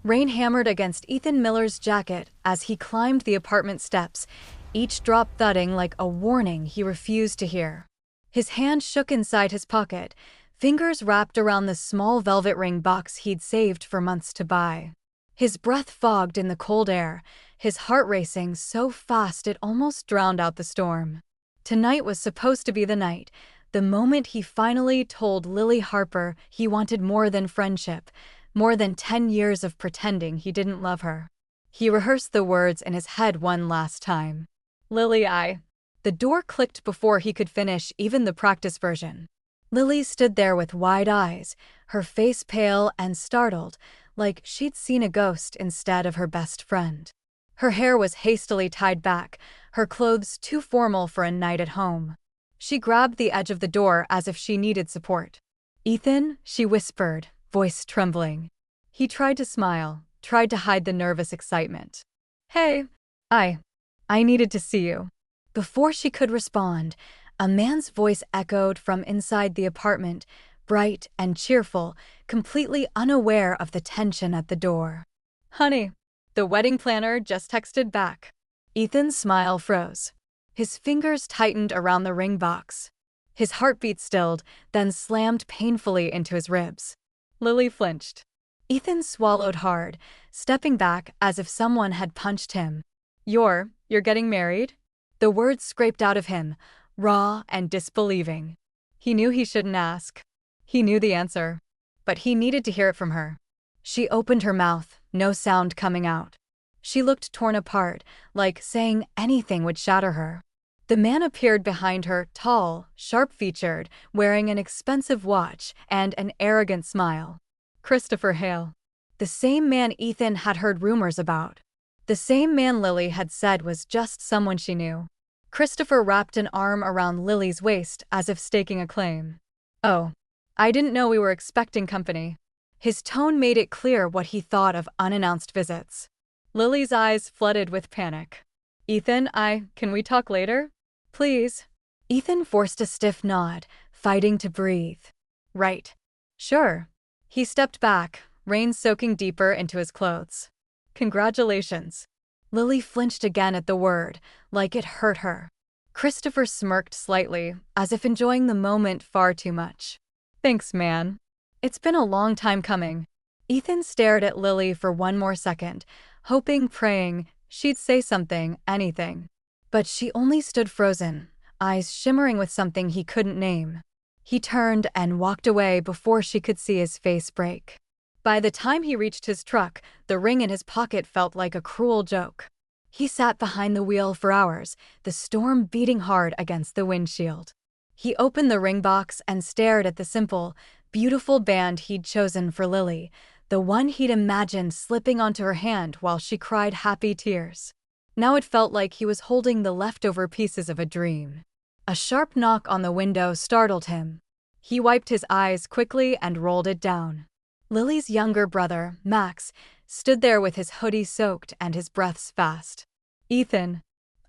Rain hammered against Ethan Miller's jacket as he climbed the apartment steps, each drop thudding like a warning he refused to hear. His hand shook inside his pocket, fingers wrapped around the small velvet ring box he'd saved for months to buy. His breath fogged in the cold air, his heart racing so fast it almost drowned out the storm. Tonight was supposed to be the night, the moment he finally told Lily Harper he wanted more than friendship, more than 10 years of pretending he didn't love her. He rehearsed the words in his head one last time. Lily, I. The door clicked before he could finish even the practice version. Lily stood there with wide eyes, her face pale and startled, like she'd seen a ghost instead of her best friend. Her hair was hastily tied back, her clothes too formal for a night at home. She grabbed the edge of the door as if she needed support. "Ethan," she whispered, voice trembling. He tried to smile, tried to hide the nervous excitement. "Hey, I needed to see you." Before she could respond, a man's voice echoed from inside the apartment, bright and cheerful, completely unaware of the tension at the door. "Honey, the wedding planner just texted back." Ethan's smile froze. His fingers tightened around the ring box. His heartbeat stilled, then slammed painfully into his ribs. Lily flinched. Ethan swallowed hard, stepping back as if someone had punched him. You're getting married?" The words scraped out of him, raw and disbelieving. He knew he shouldn't ask. He knew the answer. But he needed to hear it from her. She opened her mouth, no sound coming out. She looked torn apart, like saying anything would shatter her. The man appeared behind her, tall, sharp-featured, wearing an expensive watch and an arrogant smile. Christopher Hale. The same man Ethan had heard rumors about. The same man Lily had said was just someone she knew. Christopher wrapped an arm around Lily's waist as if staking a claim. "Oh, I didn't know we were expecting company." His tone made it clear what he thought of unannounced visits. Lily's eyes flooded with panic. "Ethan, can we talk later? Please?" Ethan forced a stiff nod, fighting to breathe. "Right. Sure." He stepped back, rain soaking deeper into his clothes. "Congratulations." Lily flinched again at the word, like it hurt her. Christopher smirked slightly, as if enjoying the moment far too much. "Thanks, man. It's been a long time coming." Ethan stared at Lily for one more second, hoping, praying, she'd say something, anything. But she only stood frozen, eyes shimmering with something he couldn't name. He turned and walked away before she could see his face break. By the time he reached his truck, the ring in his pocket felt like a cruel joke. He sat behind the wheel for hours, the storm beating hard against the windshield. He opened the ring box and stared at the simple, beautiful band he'd chosen for Lily, the one he'd imagined slipping onto her hand while she cried happy tears. Now it felt like he was holding the leftover pieces of a dream. A sharp knock on the window startled him. He wiped his eyes quickly and rolled it down. Lily's younger brother, Max, stood there with his hoodie soaked and his breaths fast. "Ethan,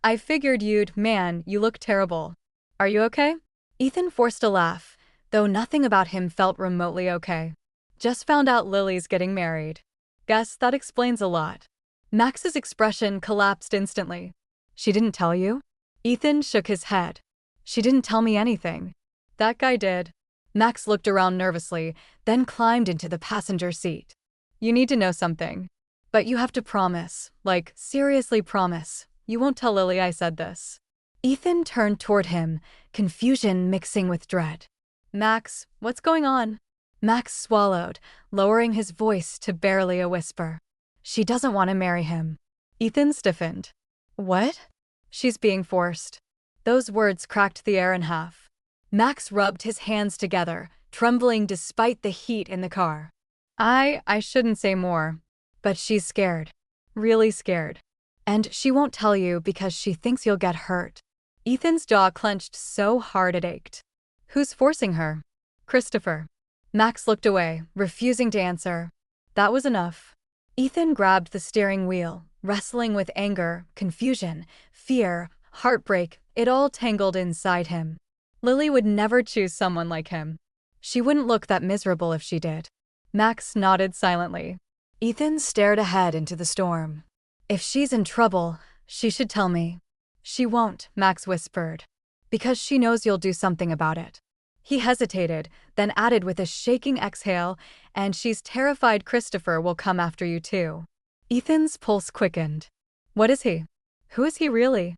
I figured you look terrible. Are you okay?" Ethan forced a laugh, though nothing about him felt remotely okay. "Just found out Lily's getting married. Guess that explains a lot." Max's expression collapsed instantly. "She didn't tell you?" Ethan shook his head. "She didn't tell me anything." "That guy did." Max looked around nervously, then climbed into the passenger seat. "You need to know something. But you have to promise, like, seriously promise, you won't tell Lily I said this." Ethan turned toward him, confusion mixing with dread. "Max, what's going on?" Max swallowed, lowering his voice to barely a whisper. "She doesn't want to marry him." Ethan stiffened. "What?" "She's being forced." Those words cracked the air in half. Max rubbed his hands together, trembling despite the heat in the car. I shouldn't say more, but she's scared. Really scared. And she won't tell you because she thinks you'll get hurt." Ethan's jaw clenched so hard it ached. "Who's forcing her?" "Christopher." Max looked away, refusing to answer. That was enough. Ethan grabbed the steering wheel, wrestling with anger, confusion, fear, heartbreak, it all tangled inside him. Lily would never choose someone like him. She wouldn't look that miserable if she did. Max nodded silently. Ethan stared ahead into the storm. If she's in trouble, she should tell me. She won't, Max whispered. Because she knows you'll do something about it. He hesitated, then added with a shaking exhale, and she's terrified Christopher will come after you too. Ethan's pulse quickened. What is he? Who is he really?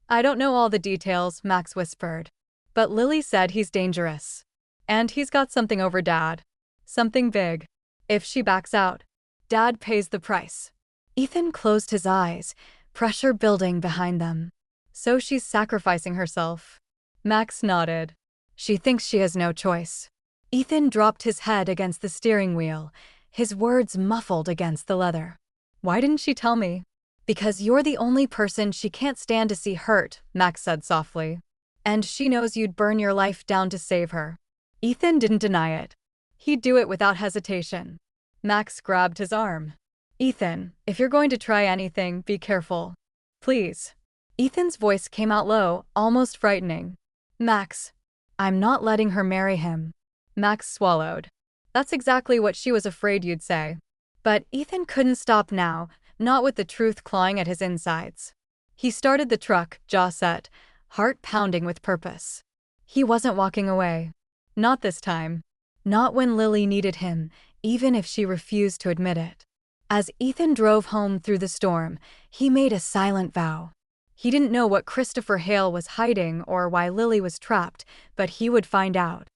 I don't know all the details, Max whispered. But Lily said he's dangerous. And he's got something over Dad. Something big. If she backs out, Dad pays the price. Ethan closed his eyes, pressure building behind them. So she's sacrificing herself. Max nodded. She thinks she has no choice. Ethan dropped his head against the steering wheel, his words muffled against the leather. Why didn't she tell me? Because you're the only person she can't stand to see hurt, Max said softly. And she knows you'd burn your life down to save her. Ethan didn't deny it. He'd do it without hesitation. Max grabbed his arm. Ethan, if you're going to try anything, be careful. Please. Ethan's voice came out low, almost frightening. Max, I'm not letting her marry him. Max swallowed. That's exactly what she was afraid you'd say. But Ethan couldn't stop now, not with the truth clawing at his insides. He started the truck, jaw set, heart pounding with purpose. He wasn't walking away. Not this time. Not when Lily needed him, even if she refused to admit it. As Ethan drove home through the storm, he made a silent vow. He didn't know what Christopher Hale was hiding or why Lily was trapped, but he would find out.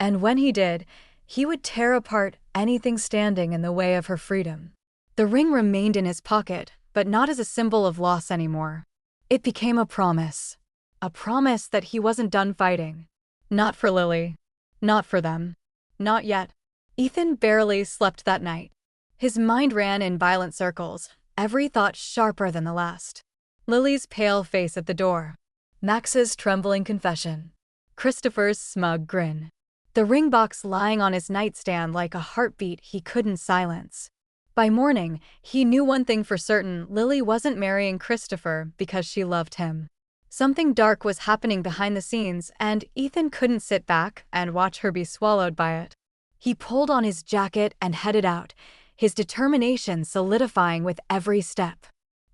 And when he did, he would tear apart anything standing in the way of her freedom. The ring remained in his pocket, but not as a symbol of loss anymore. It became a promise. A promise that he wasn't done fighting. Not for Lily. Not for them. Not yet. Ethan barely slept that night. His mind ran in violent circles, every thought sharper than the last. Lily's pale face at the door. Max's trembling confession. Christopher's smug grin. The ring box lying on his nightstand like a heartbeat he couldn't silence. By morning, he knew one thing for certain: Lily wasn't marrying Christopher because she loved him. Something dark was happening behind the scenes, and Ethan couldn't sit back and watch her be swallowed by it. He pulled on his jacket and headed out, his determination solidifying with every step.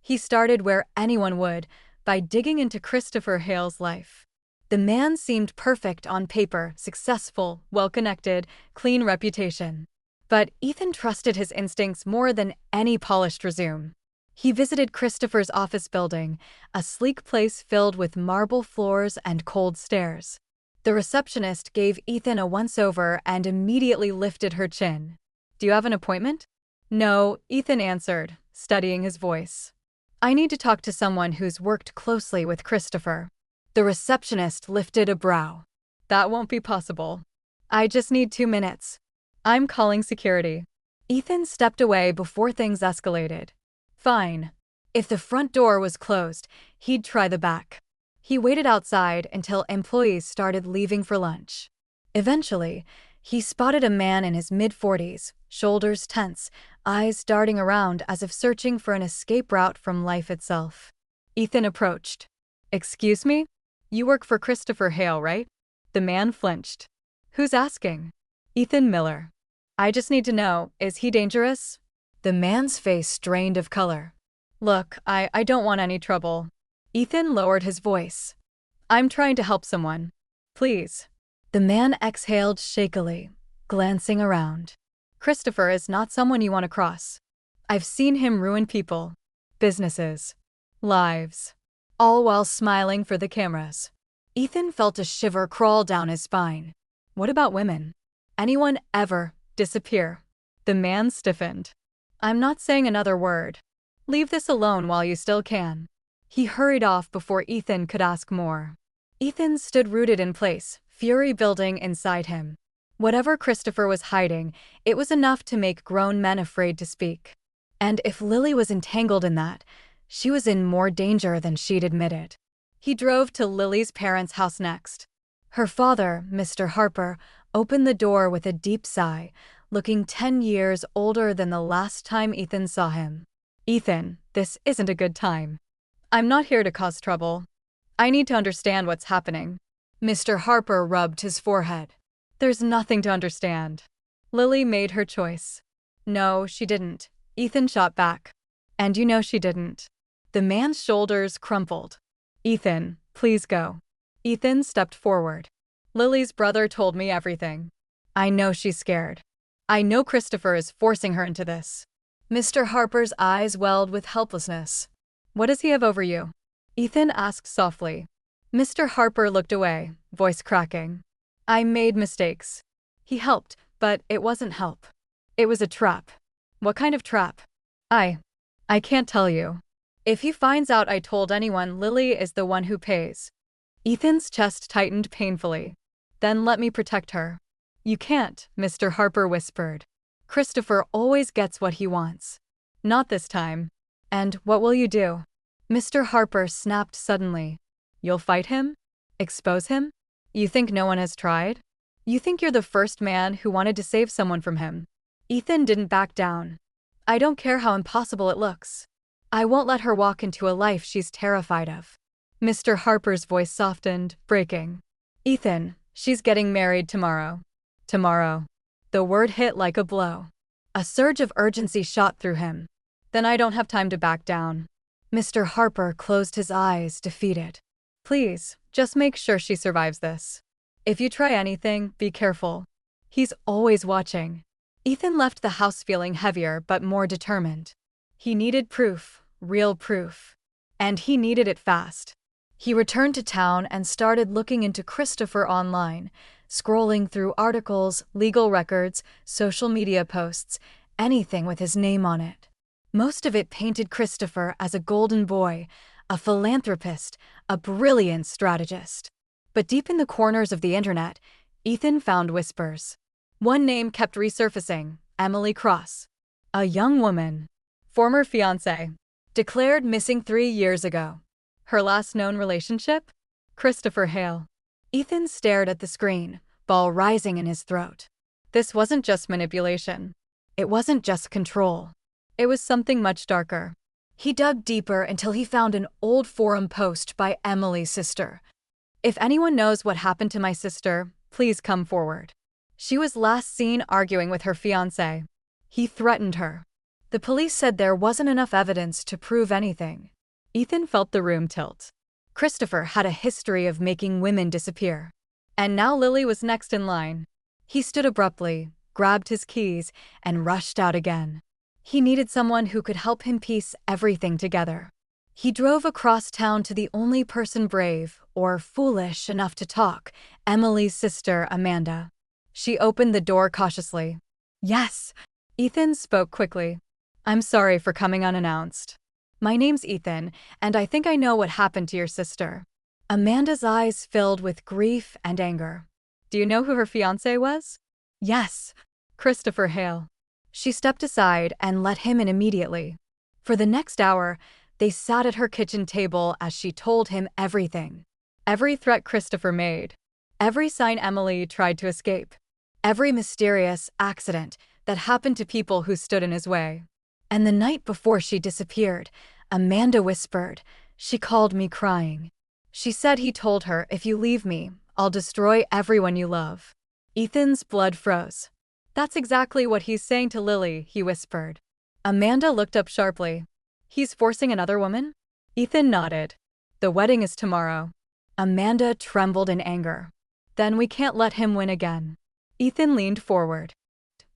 He started where anyone would, by digging into Christopher Hale's life. The man seemed perfect on paper, successful, well-connected, clean reputation. But Ethan trusted his instincts more than any polished resume. He visited Christopher's office building, a sleek place filled with marble floors and cold stairs. The receptionist gave Ethan a once-over and immediately lifted her chin. Do you have an appointment? No, Ethan answered, steadying his voice. I need to talk to someone who's worked closely with Christopher. The receptionist lifted a brow. That won't be possible. I just need 2 minutes. I'm calling security. Ethan stepped away before things escalated. Fine. If the front door was closed, he'd try the back. He waited outside until employees started leaving for lunch. Eventually, he spotted a man in his mid-40s, shoulders tense, eyes darting around as if searching for an escape route from life itself. Ethan approached. Excuse me? You work for Christopher Hale, right? The man flinched. Who's asking? Ethan Miller. I just need to know, is he dangerous? The man's face strained of color. Look, I don't want any trouble. Ethan lowered his voice. I'm trying to help someone. Please. The man exhaled shakily, glancing around. Christopher is not someone you want to cross. I've seen him ruin people, businesses, lives, all while smiling for the cameras. Ethan felt a shiver crawl down his spine. What about women? Anyone ever disappear? The man stiffened. I'm not saying another word. Leave this alone while you still can. He hurried off before Ethan could ask more. Ethan stood rooted in place, fury building inside him. Whatever Christopher was hiding, it was enough to make grown men afraid to speak. And if Lily was entangled in that, she was in more danger than she'd admitted. He drove to Lily's parents' house next. Her father, Mr. Harper, opened the door with a deep sigh, looking 10 years older than the last time Ethan saw him. Ethan, this isn't a good time. I'm not here to cause trouble. I need to understand what's happening. Mr. Harper rubbed his forehead. There's nothing to understand. Lily made her choice. No, she didn't. Ethan shot back. And you know she didn't. The man's shoulders crumpled. Ethan, please go. Ethan stepped forward. Lily's brother told me everything. I know she's scared. I know Christopher is forcing her into this. Mr. Harper's eyes welled with helplessness. What does he have over you? Ethan asked softly. Mr. Harper looked away, voice cracking. I made mistakes. He helped, but it wasn't help. It was a trap. What kind of trap? I can't tell you. If he finds out I told anyone, Lily is the one who pays. Ethan's chest tightened painfully. Then let me protect her. You can't, Mr. Harper whispered. Christopher always gets what he wants. Not this time. And what will you do? Mr. Harper snapped suddenly. You'll fight him? Expose him? You think no one has tried? You think you're the first man who wanted to save someone from him? Ethan didn't back down. I don't care how impossible it looks. I won't let her walk into a life she's terrified of. Mr. Harper's voice softened, breaking. Ethan, she's getting married tomorrow. Tomorrow. The word hit like a blow. A surge of urgency shot through him. Then I don't have time to back down. Mr. Harper closed his eyes, defeated. Please, just make sure she survives this. If you try anything, be careful. He's always watching. Ethan left the house feeling heavier but more determined. He needed proof, real proof. And he needed it fast. He returned to town and started looking into Christopher online, scrolling through articles, legal records, social media posts, anything with his name on it. Most of it painted Christopher as a golden boy, a philanthropist, a brilliant strategist. But deep in the corners of the internet, Ethan found whispers. One name kept resurfacing, Emily Cross. A young woman. Former fiancé. Declared missing 3 years ago. Her last known relationship? Christopher Hale. Ethan stared at the screen, ball rising in his throat. This wasn't just manipulation. It wasn't just control. It was something much darker. He dug deeper until he found an old forum post by Emily's sister. If anyone knows what happened to my sister, please come forward. She was last seen arguing with her fiancé. He threatened her. The police said there wasn't enough evidence to prove anything. Ethan felt the room tilt. Christopher had a history of making women disappear. And now Lily was next in line. He stood abruptly, grabbed his keys, and rushed out again. He needed someone who could help him piece everything together. He drove across town to the only person brave, or foolish enough to talk, Emily's sister, Amanda. She opened the door cautiously. Yes, Ethan spoke quickly. I'm sorry for coming unannounced. My name's Ethan, and I think I know what happened to your sister. Amanda's eyes filled with grief and anger. Do you know who her fiancé was? Yes, Christopher Hale. She stepped aside and let him in immediately. For the next hour, they sat at her kitchen table as she told him everything. Every threat Christopher made. Every sign Emily tried to escape. Every mysterious accident that happened to people who stood in his way. And the night before she disappeared, Amanda whispered, she called me crying. She said he told her, if you leave me, I'll destroy everyone you love. Ethan's blood froze. That's exactly what he's saying to Lily, he whispered. Amanda looked up sharply. He's forcing another woman? Ethan nodded. The wedding is tomorrow. Amanda trembled in anger. Then we can't let him win again. Ethan leaned forward.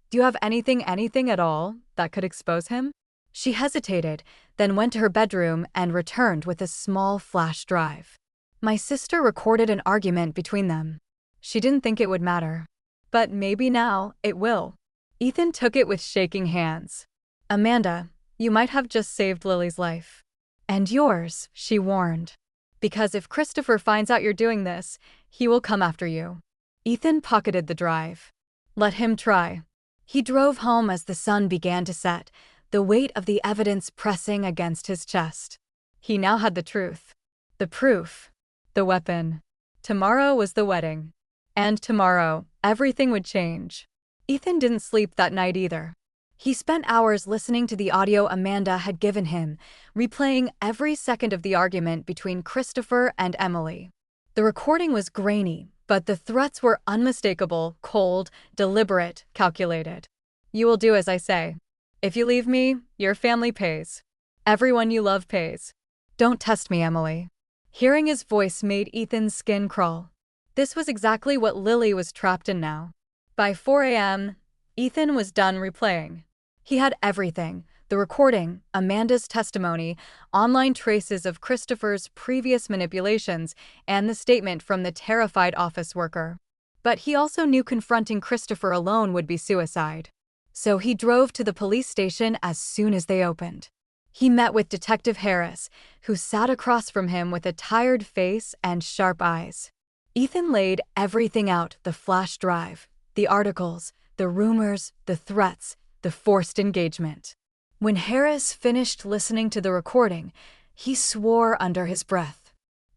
Do you have anything at all that could expose him? She hesitated, then went to her bedroom and returned with a small flash drive. My sister recorded an argument between them. She didn't think it would matter. But maybe now it will. Ethan took it with shaking hands. Amanda, you might have just saved Lily's life. And yours, she warned. Because if Christopher finds out you're doing this, he will come after you. Ethan pocketed the drive. Let him try. He drove home as the sun began to set, the weight of the evidence pressing against his chest. He now had the truth. The proof. The weapon. Tomorrow was the wedding. And tomorrow, everything would change. Ethan didn't sleep that night either. He spent hours listening to the audio Amanda had given him, replaying every second of the argument between Christopher and Emily. The recording was grainy, but the threats were unmistakable, cold, deliberate, calculated. You will do as I say. If you leave me, your family pays. Everyone you love pays. Don't test me, Emily. Hearing his voice made Ethan's skin crawl. This was exactly what Lily was trapped in now. By 4 a.m., Ethan was done replaying. He had everything: the recording, Amanda's testimony, online traces of Christopher's previous manipulations, and the statement from the terrified office worker. But he also knew confronting Christopher alone would be suicide. So he drove to the police station as soon as they opened. He met with Detective Harris, who sat across from him with a tired face and sharp eyes. Ethan laid everything out: the flash drive, the articles, the rumors, the threats, the forced engagement. When Harris finished listening to the recording, he swore under his breath.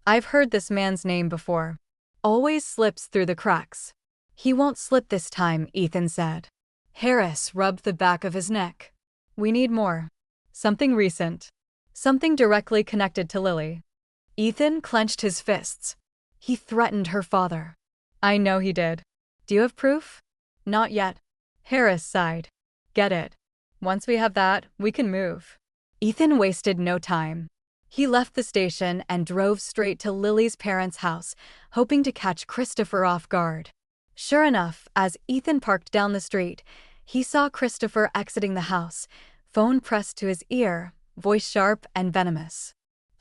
I've heard this man's name before. Always slips through the cracks. He won't slip this time, Ethan said. Harris rubbed the back of his neck. We need more. Something recent. Something directly connected to Lily. Ethan clenched his fists. He threatened her father. I know he did. Do you have proof? Not yet. Harris sighed. Get it. Once we have that, we can move. Ethan wasted no time. He left the station and drove straight to Lily's parents' house, hoping to catch Christopher off guard. Sure enough, as Ethan parked down the street, he saw Christopher exiting the house, phone pressed to his ear, voice sharp and venomous.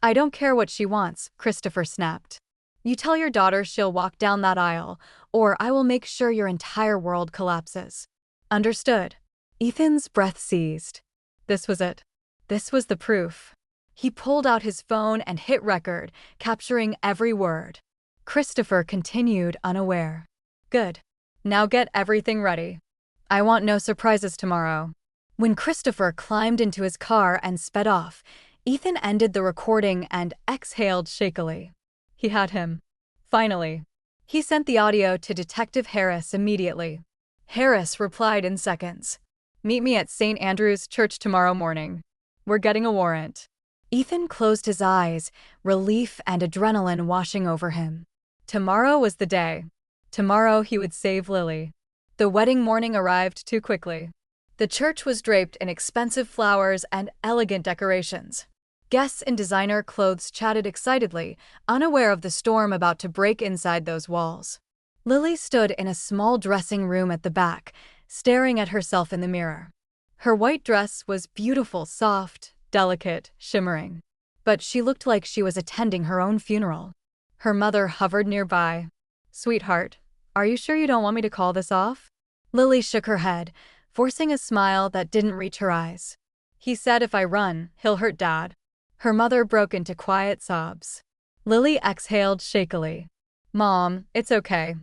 I don't care what she wants, Christopher snapped. You tell your daughter she'll walk down that aisle, or I will make sure your entire world collapses. Understood. Ethan's breath seized. This was it. This was the proof. He pulled out his phone and hit record, capturing every word. Christopher continued unaware. Good. Now get everything ready. I want no surprises tomorrow. When Christopher climbed into his car and sped off, Ethan ended the recording and exhaled shakily. He had him. Finally. He sent the audio to Detective Harris immediately. Harris replied in seconds. Meet me at St. Andrew's Church tomorrow morning. We're getting a warrant. Ethan closed his eyes, relief and adrenaline washing over him. Tomorrow was the day. Tomorrow he would save Lily. The wedding morning arrived too quickly. The church was draped in expensive flowers and elegant decorations. Guests in designer clothes chatted excitedly, unaware of the storm about to break inside those walls. Lily stood in a small dressing room at the back, staring at herself in the mirror. Her white dress was beautiful, soft, delicate, shimmering. But she looked like she was attending her own funeral. Her mother hovered nearby. Sweetheart, are you sure you don't want me to call this off? Lily shook her head, forcing a smile that didn't reach her eyes. He said if I run, he'll hurt Dad. Her mother broke into quiet sobs. Lily exhaled shakily. Mom, it's okay.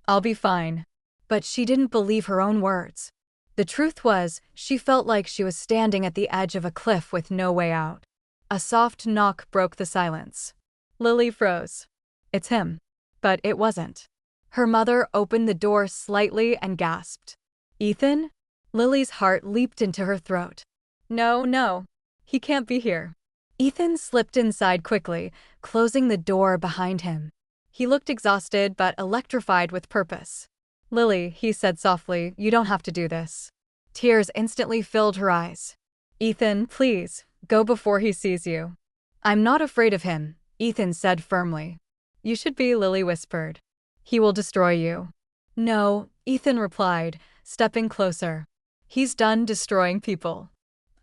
I'll be fine. But she didn't believe her own words. The truth was, she felt like she was standing at the edge of a cliff with no way out. A soft knock broke the silence. Lily froze. It's him. But it wasn't. Her mother opened the door slightly and gasped. Ethan? Lily's heart leaped into her throat. No. He can't be here. Ethan slipped inside quickly, closing the door behind him. He looked exhausted but electrified with purpose. Lily, he said softly, you don't have to do this. Tears instantly filled her eyes. Ethan, please, go before he sees you. I'm not afraid of him, Ethan said firmly. You should be, Lily whispered. He will destroy you. No, Ethan replied, stepping closer. He's done destroying people.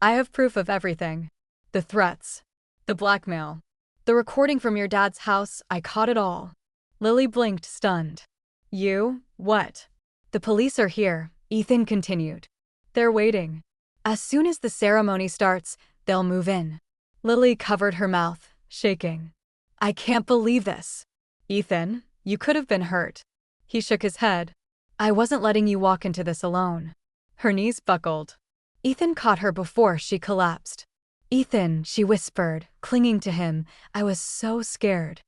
I have proof of everything. The threats. The blackmail. The recording from your dad's house, I caught it all. Lily blinked, stunned. You? What? The police are here, Ethan continued. They're waiting. As soon as the ceremony starts, they'll move in. Lily covered her mouth, shaking. I can't believe this. Ethan, you could have been hurt. He shook his head. I wasn't letting you walk into this alone. Her knees buckled. Ethan caught her before she collapsed. Ethan, she whispered, clinging to him, I was so scared.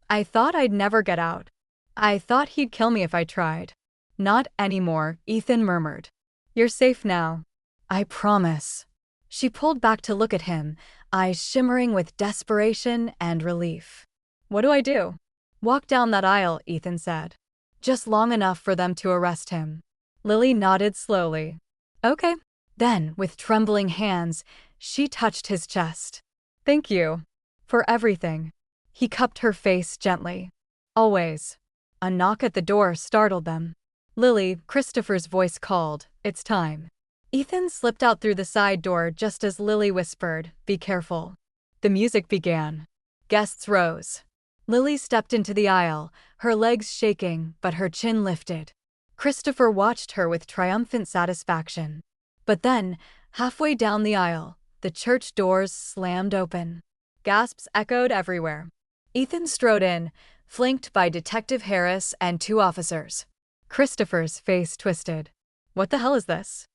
I thought I'd never get out. I thought he'd kill me if I tried. Not anymore, Ethan murmured. You're safe now. I promise. She pulled back to look at him, eyes shimmering with desperation and relief. What do I do? Walk down that aisle, Ethan said. Just long enough for them to arrest him. Lily nodded slowly. Okay. Then, with trembling hands, she touched his chest. "Thank you. For everything." He cupped her face gently. "Always." A knock at the door startled them. "Lily," Christopher's voice called, "it's time." Ethan slipped out through the side door just as Lily whispered, "Be careful." The music began. Guests rose. Lily stepped into the aisle, her legs shaking, but her chin lifted. Christopher watched her with triumphant satisfaction. But then, halfway down the aisle, the church doors slammed open. Gasps echoed everywhere. Ethan strode in, flanked by Detective Harris and 2 officers. Christopher's face twisted. "What the hell is this?"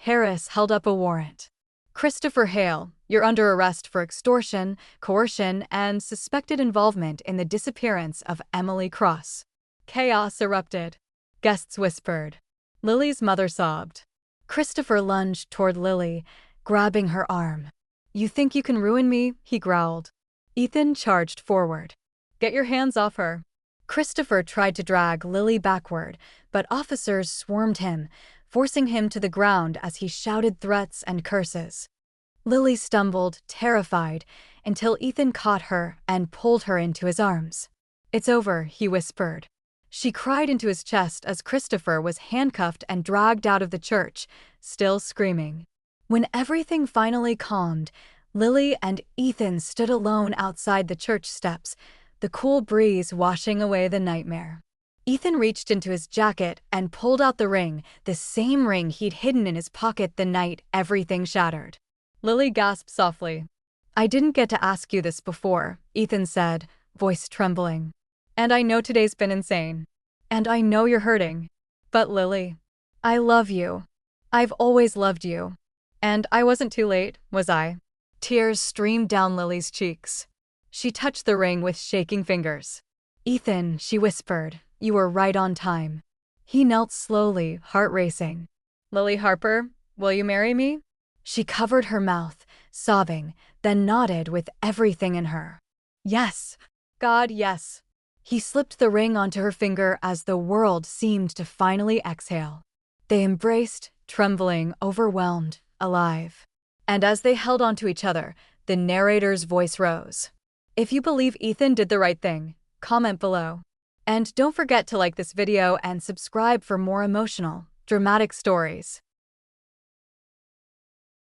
Harris held up a warrant. "Christopher Hale, you're under arrest for extortion, coercion, and suspected involvement in the disappearance of Emily Cross." Chaos erupted. Guests whispered. Lily's mother sobbed. Christopher lunged toward Lily, grabbing her arm. "You think you can ruin me?" he growled. Ethan charged forward. "Get your hands off her." Christopher tried to drag Lily backward, but officers swarmed him, forcing him to the ground as he shouted threats and curses. Lily stumbled, terrified, until Ethan caught her and pulled her into his arms. "It's over," he whispered. She cried into his chest as Christopher was handcuffed and dragged out of the church, still screaming. When everything finally calmed, Lily and Ethan stood alone outside the church steps, the cool breeze washing away the nightmare. Ethan reached into his jacket and pulled out the ring, the same ring he'd hidden in his pocket the night everything shattered. Lily gasped softly. "I didn't get to ask you this before," Ethan said, voice trembling. "And I know today's been insane. And I know you're hurting. But Lily, I love you. I've always loved you. And I wasn't too late, was I?" Tears streamed down Lily's cheeks. She touched the ring with shaking fingers. "Ethan," she whispered, "you were right on time." He knelt slowly, heart racing. "Lily Harper, will you marry me?" She covered her mouth, sobbing, then nodded with everything in her. "Yes. God, yes." He slipped the ring onto her finger as the world seemed to finally exhale. They embraced, trembling, overwhelmed, alive. And as they held onto each other, the narrator's voice rose. "If you believe Ethan did the right thing, comment below. And don't forget to like this video and subscribe for more emotional, dramatic stories."